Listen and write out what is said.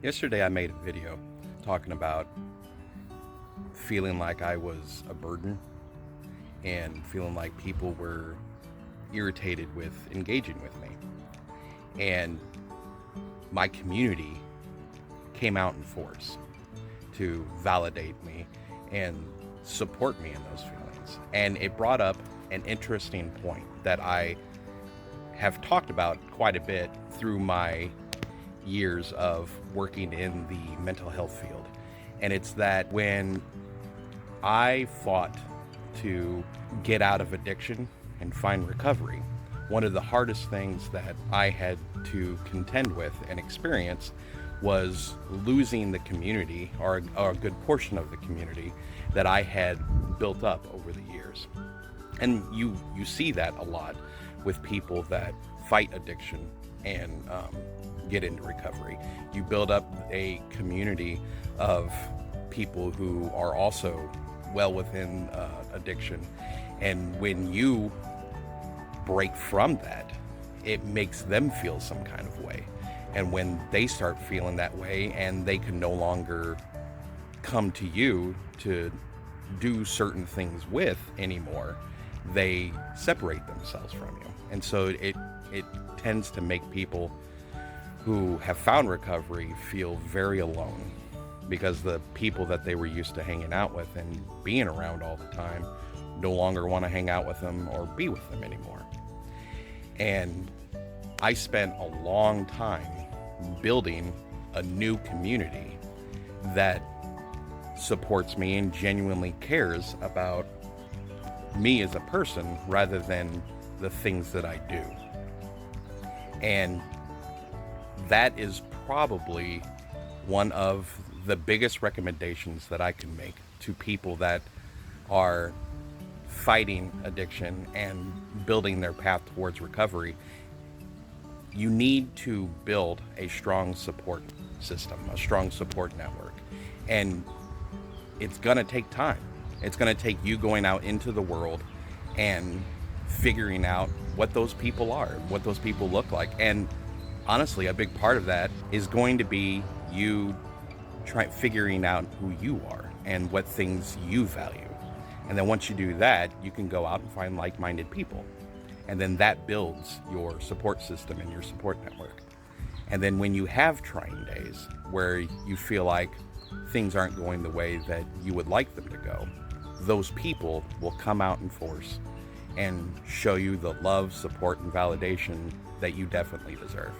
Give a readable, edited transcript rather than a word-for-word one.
Yesterday I made a video talking about feeling like I was a burden and feeling like people were irritated with engaging with me. And my community came out in force to validate me and support me in those feelings. And it brought up an interesting point that I have talked about quite a bit through my years of working in the mental health field. And it's that when I fought to get out of addiction and find recovery, one of the hardest things that I had to contend with and experience was losing the community, or a good portion of the community that I had built up over the years. And you see that a lot with people that fight addiction and get into recovery. You build up a community of people who are also well within addiction, and when you break from that, it makes them feel some kind of way. And when they start feeling that way and they can no longer come to you to do certain things with anymore, they separate themselves from you. And so it tends to make people who have found recovery feel very alone, because the people that they were used to hanging out with and being around all the time no longer want to hang out with them or be with them anymore. And I spent a long time building a new community that supports me and genuinely cares about me as a person rather than the things that I do. And that is probably one of the biggest recommendations that I can make to people that are fighting addiction and building their path towards recovery. You need to build a strong support system, a strong support network. And it's going to take time. It's going to take you going out into the world and figuring out what those people are, what those people look like. And honestly, a big part of that is going to be you figuring out who you are and what things you value. And then once you do that, you can go out and find like-minded people. And then that builds your support system and your support network. And then when you have trying days where you feel like things aren't going the way that you would like them to go, those people will come out in force and show you the love, support, and validation that you definitely deserve.